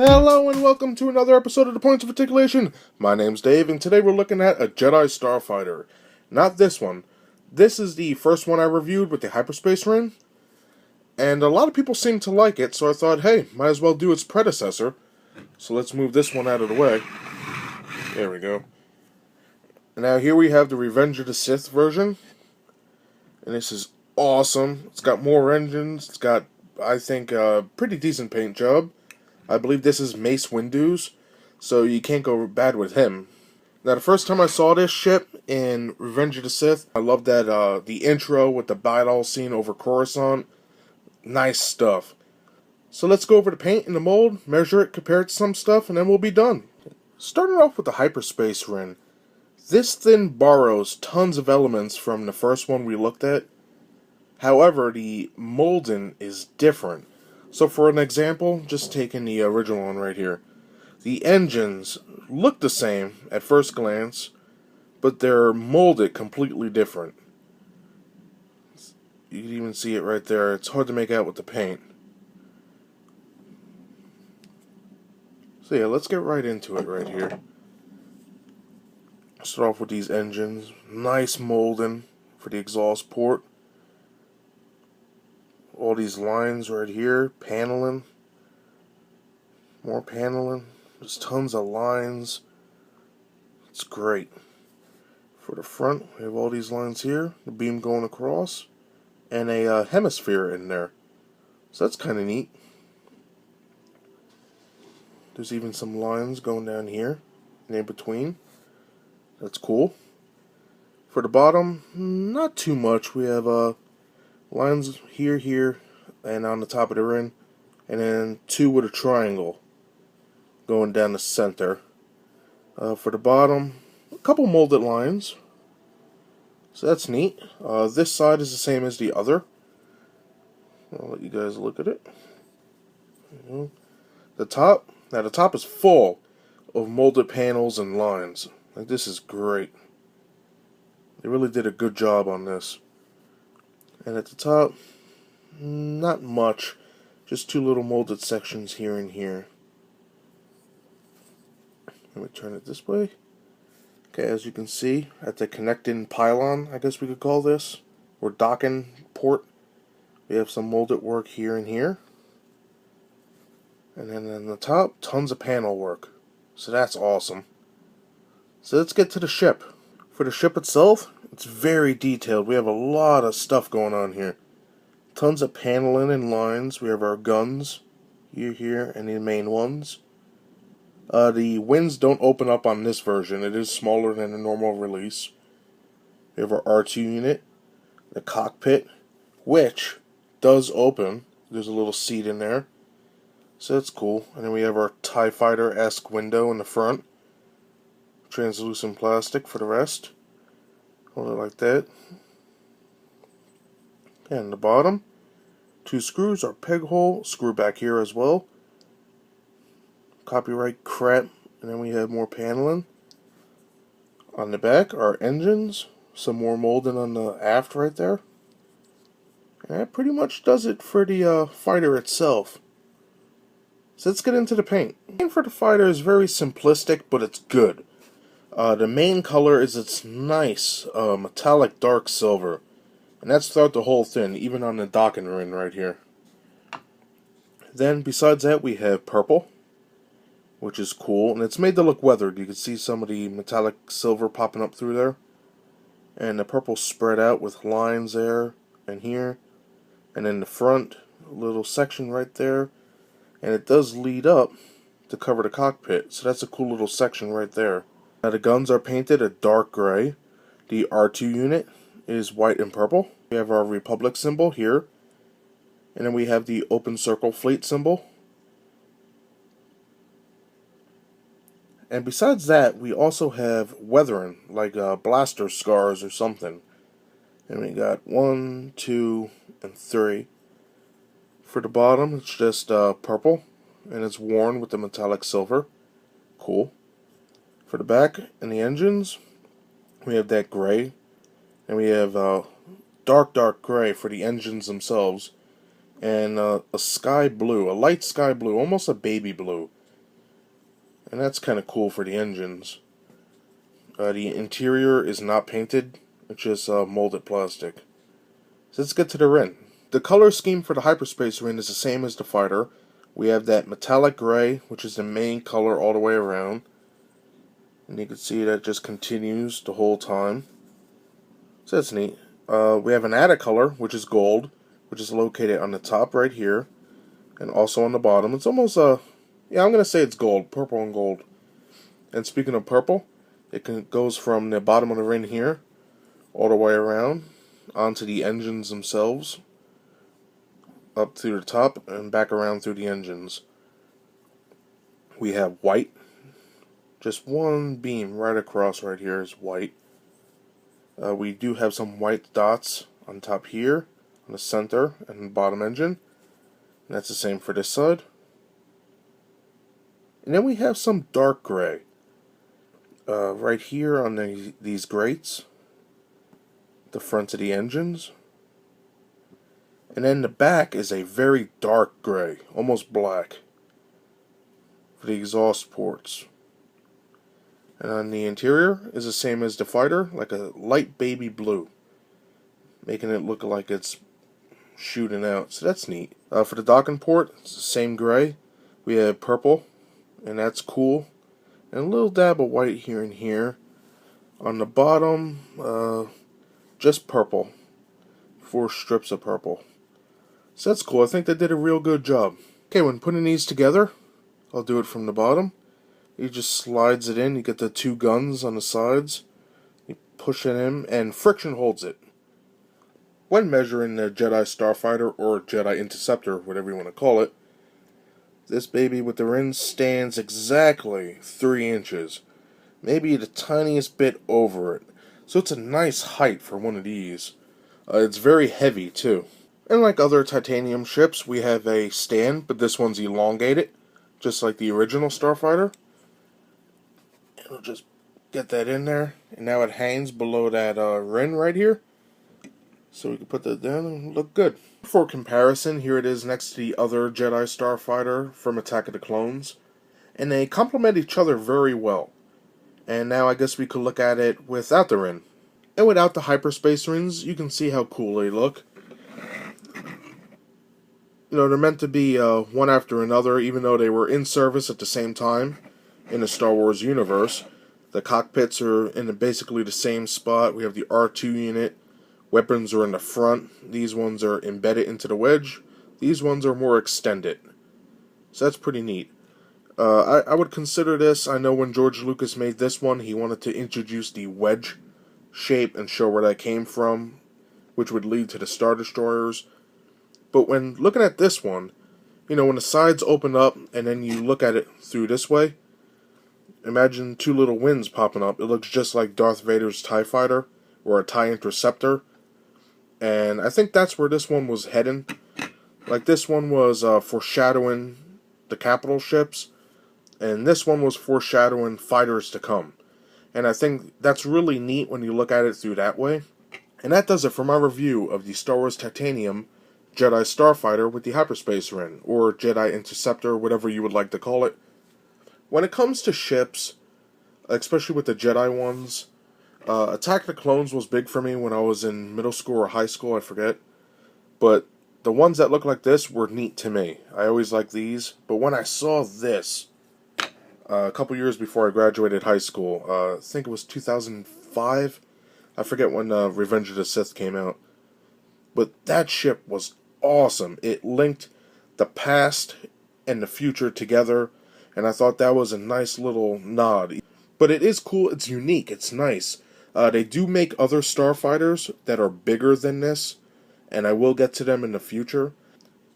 Hello and welcome to another episode of the Points of Articulation. My name's Dave, and today we're looking at a Jedi Starfighter. Not this one. This is the first one I reviewed with the Hyperspace Ring, and a lot of people seem to like it, so I thought, hey, might as well do its predecessor. So let's move this one out of the way. There we go. Now here we have the Revenge of the Sith version, and this is awesome. It's got more engines, it's got, I think, a pretty decent paint job. I believe this is Mace Windu's, so you can't go bad with him. Now, the first time I saw this ship in Revenge of the Sith, I loved that, the intro with the battle scene over Coruscant. Nice stuff. So let's go over the paint and the mold, measure it, compare it to some stuff, and then we'll be done. Starting off with the Hyperspace Ring. This thing borrows tons of elements from the first one we looked at. However, the molding is different. So for an example, just taking the original one right here. The engines look the same at first glance, but they're molded completely different. You can even see it right there. It's hard to make out with the paint. So yeah, let's get right into it right here. Start off with these engines. Nice molding for the exhaust port. All these lines right here, paneling, more paneling, there's tons of lines, it's great. For the front, we have all these lines here, the beam going across, and a hemisphere in there, so that's kind of neat. There's even some lines going down here, and in between, that's cool. For the bottom, not too much. We have lines here, and on the top of the ring, and then two with a triangle going down the center. For the bottom, a couple molded lines, so that's neat. This side is the same as the other. I'll let you guys look at it. The top is full of molded panels and lines. Like, this is great. They really did a good job on this. And at the top, not much, just two little molded sections here and here. Let me turn it this way. Okay, as you can see, at the connecting pylon, I guess we could call this, or docking port, we have some molded work here and here. And then on the top, tons of panel work. So that's awesome. So let's get to the ship. For the ship itself, it's very detailed. We have a lot of stuff going on here. Tons of paneling and lines. We have our guns here, and the main ones. The winds don't open up on this version. It is smaller than the normal release. We have our R2 unit, the cockpit, which does open. There's a little seat in there, so that's cool. And then we have our TIE Fighter-esque window in the front. Translucent plastic for the rest. Hold it like that. And the bottom, two screws, our peg hole, screw back here as well. Copyright crap, and then we have more paneling. On the back, our engines, some more molding on the aft right there. And that pretty much does it for the fighter itself. So let's get into the paint. The paint for the fighter is very simplistic, but it's good. The main color is its nice metallic dark silver, and that's throughout the whole thing, even on the docking ring right here. Then besides that, we have purple, which is cool, and it's made to look weathered. You can see some of the metallic silver popping up through there, and the purple spread out with lines there and here, and in the front, a little section right there, and it does lead up to cover the cockpit, so that's a cool little section right there. Now the guns are painted a dark gray. The R2 unit is white and purple. We have our Republic symbol here. And then we have the open circle fleet symbol. And besides that, we also have weathering, like blaster scars or something. And we got 1, 2, and 3. For the bottom, it's just purple. And it's worn with the metallic silver. Cool. For the back and the engines, we have that gray, and we have dark gray for the engines themselves, and a sky blue, a light sky blue, almost a baby blue, And that's kind of cool for the engines. The interior is not painted, it's just molded plastic. So let's get to the Rin. The color scheme for the Hyperspace Ring is the same as the fighter. We have that metallic gray, which is the main color all the way around. And you can see that just continues the whole time. So that's neat. We have an added color, which is gold, which is located on the top right here. And also on the bottom. It's almost yeah, I'm going to say it's gold. Purple and gold. And speaking of purple, it goes from the bottom of the Rin here, all the way around, onto the engines themselves, up to the top, and back around through the engines. We have white. Just one beam right across right here is white. We do have some white dots on top here, on the center and the bottom engine. And that's the same for this side. And then we have some dark gray. Right here on these grates, the front of the engines. And then the back is a very dark gray, almost black, for the exhaust ports. And on the interior is the same as the fighter, like a light baby blue, making it look like it's shooting out. So that's neat. For the docking port, it's the same gray. We have purple, and that's cool. And a little dab of white here and here. On the bottom, just purple. 4 strips of purple. So that's cool. I think they did a real good job. Okay, when putting these together, I'll do it from the bottom. He just slides it in. You get the 2 guns on the sides. You push it in, and friction holds it. When measuring the Jedi Starfighter or Jedi Interceptor, whatever you want to call it, this baby with the Rin stands exactly 3 inches. Maybe the tiniest bit over it. So it's a nice height for one of these. It's very heavy too. And like other titanium ships, we have a stand, but this one's elongated, just like the original Starfighter. And we'll just get that in there. And now it hangs below that Rin right here. So we can put that down and look good. For comparison, here it is next to the other Jedi Starfighter from Attack of the Clones. And they complement each other very well. And now I guess we could look at it without the Rin. And without the Hyperspace Rings, you can see how cool they look. You know, they're meant to be one after another, even though they were in service at the same time in the Star Wars universe. The cockpits are in basically the same spot. We have the R2 unit. Weapons are in the front. These ones are embedded into the wedge. These ones are more extended. So that's pretty neat. I would consider this, I know when George Lucas made this one, he wanted to introduce the wedge shape and show where that came from, which would lead to the Star Destroyers. But when looking at this one, you know, when the sides open up and then you look at it through this way, imagine 2 little wings popping up. It looks just like Darth Vader's TIE Fighter or a TIE Interceptor. And I think that's where this one was heading. Like this one was foreshadowing the capital ships, and this one was foreshadowing fighters to come. And I think that's really neat when you look at it through that way. And that does it for my review of the Star Wars Titanium Jedi Starfighter with the Hyperspace Ring, or Jedi Interceptor, whatever you would like to call it. When it comes to ships, especially with the Jedi ones, Attack of the Clones was big for me when I was in middle school or high school, I forget. But the ones that look like this were neat to me. I always liked these. But when I saw this, a couple years before I graduated high school, I think it was 2005. I forget when Revenge of the Sith came out. But that ship was awesome. It linked the past and the future together. And I thought that was a nice little nod. But it is cool. It's unique. It's nice. They do make other Starfighters that are bigger than this, and I will get to them in the future.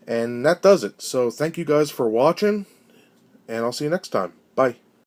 And that does it. So thank you guys for watching, and I'll see you next time. Bye.